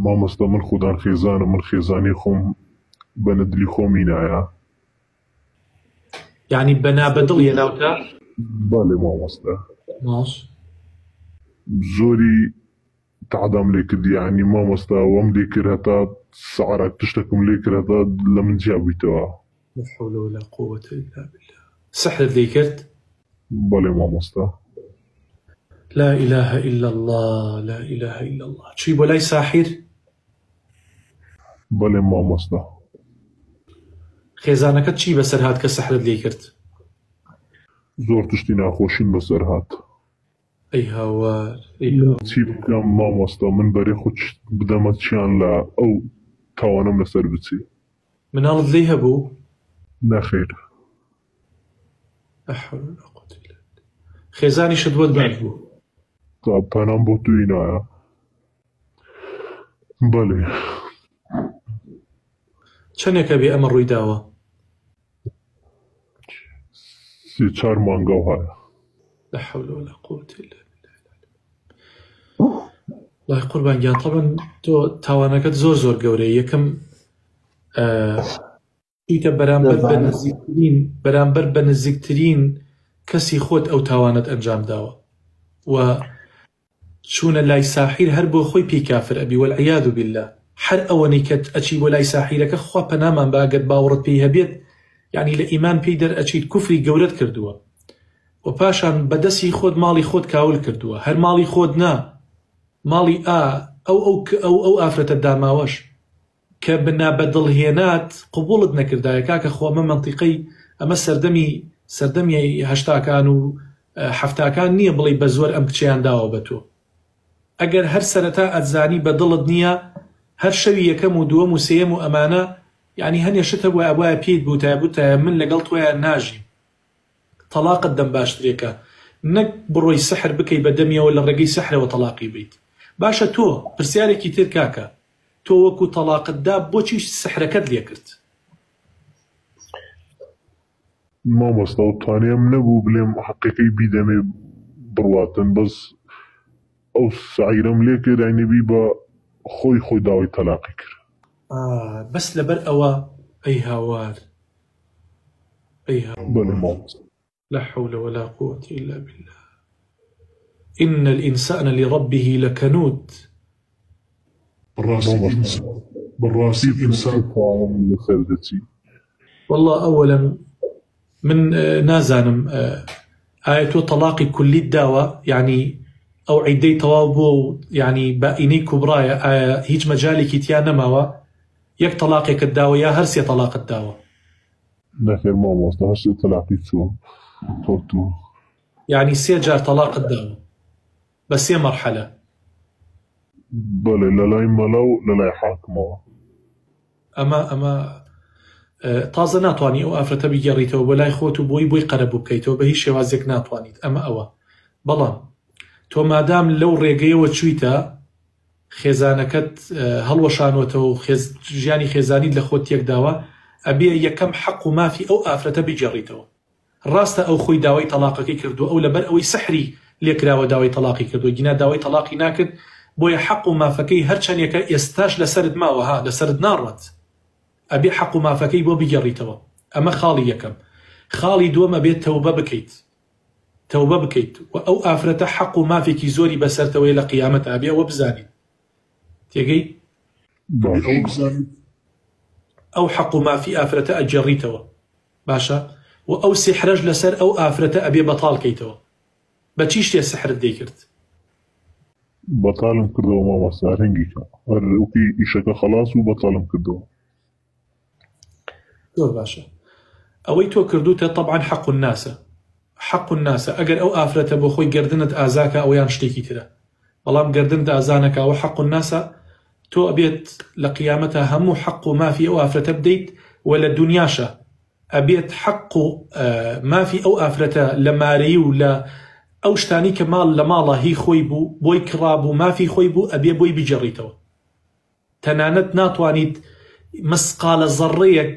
مامۆستا من خودان خێزانم، من خێزانی خۆم بە نەدلی خۆمی نایە. یعنی بەنابەدڵ هێناوتە؟ بەڵێ مامۆستا. ماش زۆری تعدام لێ کردی، یعنی مامۆستا وەم لێ کرد هەتا سەعرەک تشتێکم لێ کرد هەتا لە من جیا بوویتەوە. لا حول ولا قوة إلا بالله. سحرت لي كرت؟ بەڵێ مامۆستا. لا إله إلا الله، لا إله إلا الله. شي بولاي ساحر؟ بەڵێ مامۆستا. خێزانەکەت چی بەسەر هات کە سحرت لێ کرد؟ زۆر تشتی ناخۆشین بەسەر هات. ئەی هاوار، ئەی هاوار. چی بکەم مامۆستا، من بەرێ خۆ بدەمە چیان لە ئەو تاوانم لەسەر بچی. مناڵت لێ هەبوو؟ نەخێر. لا حول ولا قوة إلا بالله. خێزانیشت بۆت باش بوو؟ پەنام بۆ توی نایە. بەڵێ. چەندێکە بێ ئەمە ڕووی داوە؟ 3-4 مانگاو هەیە. لا حول ولا قوة إلا بالله. الله قوربان گیان، طبعا تۆ تاوانەکەت زۆر گەورەیە. یەکەم چیتە بەرامبەر بە نزیکترین کەسی خۆت ئەو تاوانت ئەنجام داوە و چوونە لای ساحیر هەر بۆ خۆی پێی کافر ئەبی والعیاذ بالله. هەر ئەوەنەی کە ئەچی بۆ لای ساحیرەکە خوا پەنامان بە ئەگەر باوەڕت پێی هەبێت، یعنی لە ئیمان پێی دەرئەچیت کوفری گەورەت کردووە و پاشان بەدەستی خۆت ماڵی خۆت کاول کردووە. هەر ماڵی خۆت نا، ماڵی ئەو ئافرەتە داماوەش کە بنابەدڵهێنات قبوڵت نەکردایە. کاکە خۆ ئەمە منتیقەی ئەمە سەردەمی هەشتاکان و حەفتاکان نییە بڵێ بە زۆر ئەم کچیان داوە بە تۆ. ئەگەر هەر سەرەتا ئەتزانی بە دڵت نییە، هەر شەوی یەکەم و دووەم و سێم و ئەمانە یعنی هەنێشتە بۆ ئەوایە پێیت بووتایە من لەگەڵ تۆیە ناژیم، تەلاقت دەم باشترێکە نەک بڕۆی سحر بکەی بە دەمیەوە لە ڕێگەی سحرەوە تەلاقی بیت. باشە تۆ پرسیارێکی تر کاکە، تۆ وەکو تەلاقتدا بۆچی سحرەکەت لێ کرد؟ مامۆستا توانیم نەبوو بڵێم حەقیقەی بیدەمێ بڕواتن، بەس ئەو سعیرەم لێ کرد ئاینەبی بە خۆی داوای تەلاقی کرد. بەس لەبەر ئەوە ئەی هاوار، ئەی هاوار. بەڵێ مامۆستا. لا حول ولا قوة إلا بالله. إن الإنسان لربه لكنود. بالراسي إنسان لسردتي. والله أولا من نازانم آية طلاق كل الدواء، يعني أو عدي توابو يعني بائني كبرايا هيج مجالي كتيانا ماوا يك طلاقك الدواء يا هرسي طلاق الدواء. نخير مامۆستا هەرسێ تەلاقی تۆ يعني سيجار طلاق الدواء بس هي مرحلة. بەڵێ لەلای مەڵاو لەلای حاکمەوە. ئەمە تازە ناتوانانی ئەو ئافرەتە بیگەڕیتەوە بۆ لای خۆت و بۆی قەرەبوو بکەیتەوە، بە هیچ شێوازێک ناتوانیت. ئەمە ئەوە. بەڵام تۆ مادام لەو ڕێگەیەوە چوویتە خێزانەکەت هەڵوەشانوەتەوە و ژیانی خێزانیت لە خۆت تێکداوە، ئەبێ یەکەم حەق و مافی ئەو ئافرەتە بگەڕیتەوە. ڕاستە ئەو خۆی داوای تەلاقەکەی کردو، ئەو لەبەر ئەوەی سحری لێکراوە داوای تەلاقی کردو، گینا داوای تەلاقی ناکرد، بۆیە حەق و مافەکەی هەرچەندێکە ئێستاش لەسرت ماوەها لەسرت ناڕات، ئەبێ حەق و مافەکەی بۆ بگەڕیتەوە. ئەمە خاڵی یەکەم. خاڵی دووەم ئەبێت تەوبە بکەیت و ئەو ئافرەتە حەق و مافێکی زۆری بەسەرتەوەی لە قیامەتە، ئەبێ ئەوە بزانیت. تێگەی؟ ئەو حەق و مافی ئافرەتە ئەجێڕیتەوە. باشە؟ و ئەو سحرەش لەسەر ئەو ئافرەتە ئەبێ بەتاڵکەیتەوە. بە چی شتێ سحرت دەیکرد؟ بەتاڵم کردەوە مامۆستا، هەنگێکە هەر وەکی ئیشەکە خەلاص و بەتاڵم کردەوە. زۆر باشە. ئەوەی تۆ کردوتە طبعا حەق الناسە. ئەگەر ئەو ئافرەتە بۆ خۆی گردنت ئازاکە ئەویان شتێکی ترە، بەڵام گردنت ئازانەکە ئەوە حەق الناسە، تۆ ئەبێت لە قیامەتە هەموو حەق و مافی ئەو ئافرەتە بدەیت و لە دنیاشە ئەبێت حەق و مافی ئەو ئافرەتە لە مارەی و لە ئەو شتانی کە ماڵ لە ماڵە هی خۆی بوو بۆی کڕابوو مافی خۆی بوو ئەبێ بۆی بجێڕیتەوە. تەنانەت ناتوانیت مسقالە زەڕەیەک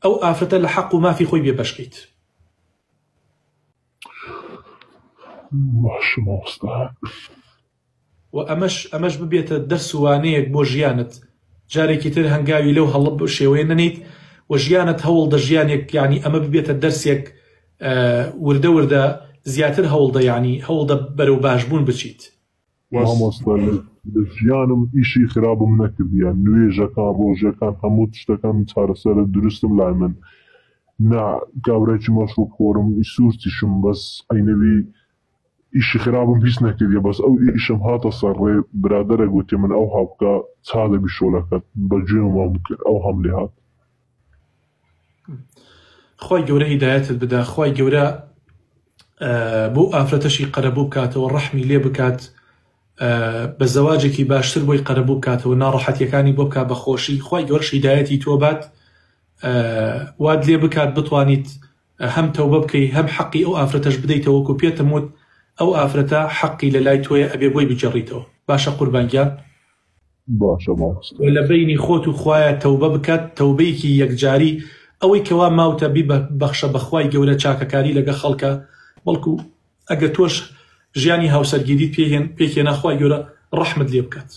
ئەو ئافرەتە لە حەق و مافی خۆی بێ بەشکەیت. باش مامۆستا. و ئەمەش ببێتە دەرسوانەیەک بۆ ژیانت جارێکی تر هەنگاوی لەو هەڵە بۆ شێوەیە نەنیت و ژیانت هەوڵدە ژیانێک یعنی ئەمە ببێتە دەرسێک وردە وردە زیاتر هەوڵدە یعنی هەوڵدە بەرەو باشبوون بچیت. مامۆستا لە ژیانم ئیشی خراپم نەکردیان نوێژەکان ڕۆژەکان هەموو شتەکان چارەسەرە دروستم لای من نا گاورێکی مەشروب خۆرم ئیسوورتیشم بەس عینەوی ئیشی خراپم هیچ نەکردیە بەس ئەو ئیشم هاتە سەرڕێ برادەرە گوتی من ئەو هاوکە چادەبی شۆلەکەت بەگوێم وام کرد ئەو هەم لێ هات. خۆی گەورە هیدایەتت بدە، خۆی گەورە بۆ ئافرەتەشی قەرەبوو بکاتەوە ڕەحمی لێ بکات بە زەواجێکی باشتر بۆی قەرەبوو بکاتەوە ناڕەحەتیەکانی بۆ بکات بە خۆشی خۆی گەورەش هیدایەتی تۆ بات واد لێ بکات بتوانیت هەم تەوبە بکەی هەم حەقی ئەو ئافرەتەش بدەیتەوە وەکو پێتم وت ئەو ئافرەتە حەقی لە لای تۆیە ئەبێ بۆی بجێڕیتەوە. باشە قوربانگیان؟ باشە مامۆستا. لە بینی خۆت و خوایە تەوبە بکات تەوبەیەکی یەکجاری ئەوەی کەوا ماوتە ببەخشە بەخوای گەورە چاکەکاری لەگە خەڵکە بەڵکو ئەگە تۆش ژیانی هاوسەرگیریت پێکێنا خوای گەورە ڕەحمت لێ بکات.